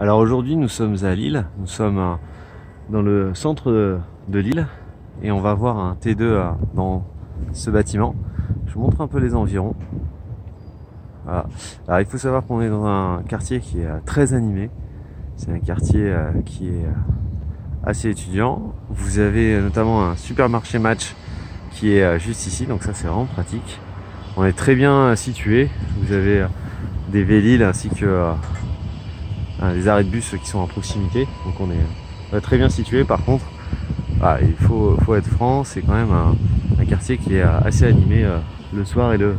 Alors aujourd'hui nous sommes à Lille, nous sommes dans le centre de Lille et on va voir un T2 dans ce bâtiment. Je vous montre un peu les environs. Voilà. Alors il faut savoir qu'on est dans un quartier qui est très animé. C'est un quartier qui est assez étudiant. Vous avez notamment un supermarché Match qui est juste ici, donc ça c'est vraiment pratique. On est très bien situé. Vous avez des Vélil ainsi que des arrêts de bus qui sont à proximité, donc on est très bien situé. Par contre, il faut être franc, c'est quand même un quartier qui est assez animé le soir et le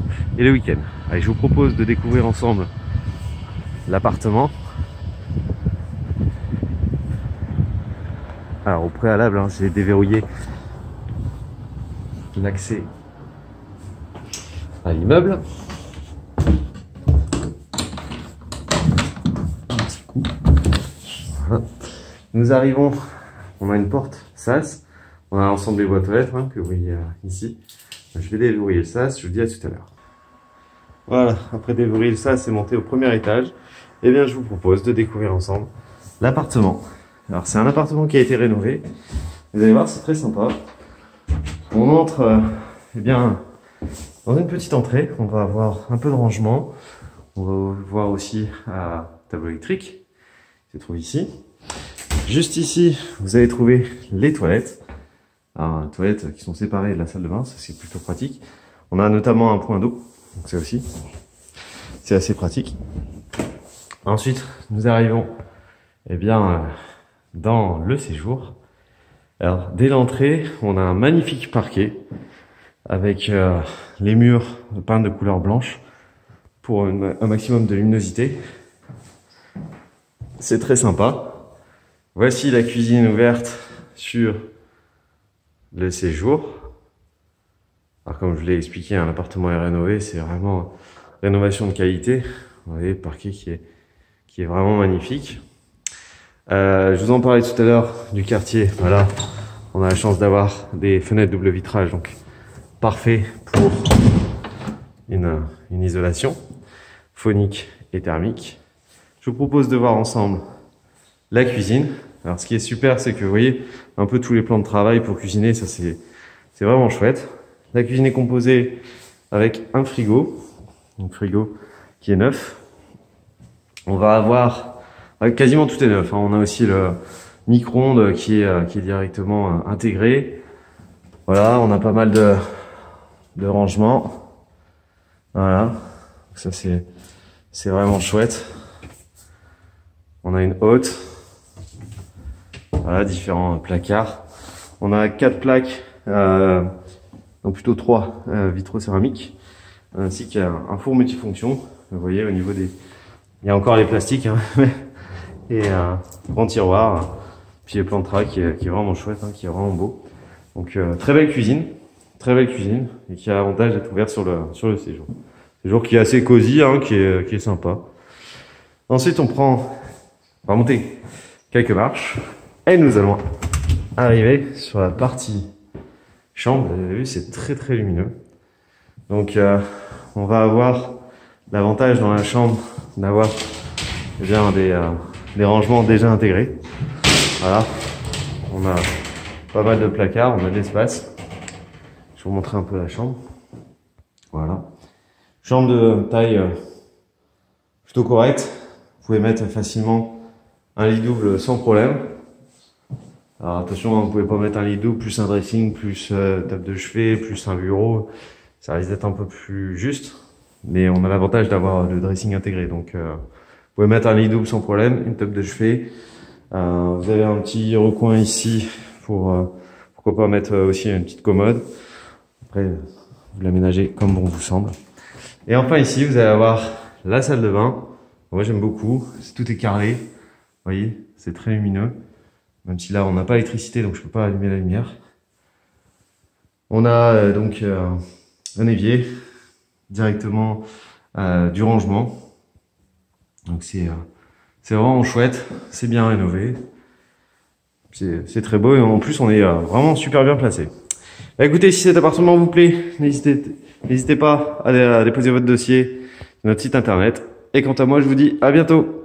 week-end. Allez, je vous propose de découvrir ensemble l'appartement. Alors au préalable, j'ai déverrouillé l'accès à l'immeuble. Voilà. Nous arrivons, on a une porte sas, on a l'ensemble des boîtes aux lettres que vous voyez ici. Je vais déverrouiller le sas, je vous dis à tout à l'heure. Voilà, après déverrouiller le sas et monter au premier étage, eh bien je vous propose de découvrir ensemble l'appartement. Alors c'est un appartement qui a été rénové, vous allez voir c'est très sympa. On entre eh bien dans une petite entrée, on va avoir un peu de rangement, on va voir aussi un tableau électrique qui se trouve ici. Juste ici, vous allez trouver les toilettes. Alors, toilettes qui sont séparées de la salle de bain, ça c'est plutôt pratique. On a notamment un point d'eau, donc ça aussi, c'est assez pratique. Ensuite, nous arrivons eh bien, dans le séjour. Alors, dès l'entrée, on a un magnifique parquet avec les murs peints de couleur blanche pour un maximum de luminosité. C'est très sympa. Voici la cuisine ouverte sur le séjour. Alors comme je l'ai expliqué, l'appartement est rénové, c'est vraiment rénovation de qualité. Vous voyez le parquet qui est vraiment magnifique. Je vous en parlais tout à l'heure du quartier. Voilà, on a la chance d'avoir des fenêtres double vitrage, donc parfait pour une isolation phonique et thermique. Je vous propose de voir ensemble la cuisine. Alors ce qui est super, c'est que vous voyez un peu tous les plans de travail pour cuisiner, ça c'est vraiment chouette. La cuisine est composée avec un frigo qui est neuf. On va avoir quasiment tout est neuf. On a aussi le micro-ondes qui est directement intégré. Voilà, on a pas mal de rangements. Voilà, ça c'est vraiment chouette. On a une hotte. Voilà, différents placards. On a 4 plaques, non plutôt 3 vitraux céramiques, ainsi qu'un four multifonction. Vous voyez au niveau des... Il y a encore les plastiques, et un grand tiroir. Puis le plan de travail qui est vraiment chouette, qui est vraiment beau. Donc très belle cuisine, et qui a l'avantage d'être ouverte sur le séjour. Séjour qui est assez cosy, qui est sympa. Ensuite on va monter quelques marches. Et nous allons arriver sur la partie chambre. Vous avez vu, c'est très lumineux. Donc, on va avoir l'avantage dans la chambre d'avoir eh bien des rangements déjà intégrés. Voilà, on a pas mal de placards, on a de l'espace. Je vais vous montrer un peu la chambre. Voilà, chambre de taille plutôt correcte. Vous pouvez mettre facilement un lit double sans problème. Alors attention, vous pouvez pas mettre un lit double, plus un dressing, plus table de chevet, plus un bureau. Ça risque d'être un peu plus juste. Mais on a l'avantage d'avoir le dressing intégré. Donc vous pouvez mettre un lit double sans problème, une table de chevet. Vous avez un petit recoin ici pour pourquoi pas mettre aussi une petite commode. Après, vous l'aménagez comme bon vous semble. Et enfin ici, vous allez avoir la salle de bain. Moi j'aime beaucoup, tout est carré. Vous voyez, c'est très lumineux. Même si là on n'a pas d'électricité, donc je peux pas allumer la lumière. On a donc un évier, directement du rangement. Donc c'est vraiment chouette, c'est bien rénové. C'est très beau et en plus on est vraiment super bien placé. Bah, écoutez, si cet appartement vous plaît, n'hésitez pas à déposer votre dossier sur notre site internet. Et quant à moi, je vous dis à bientôt.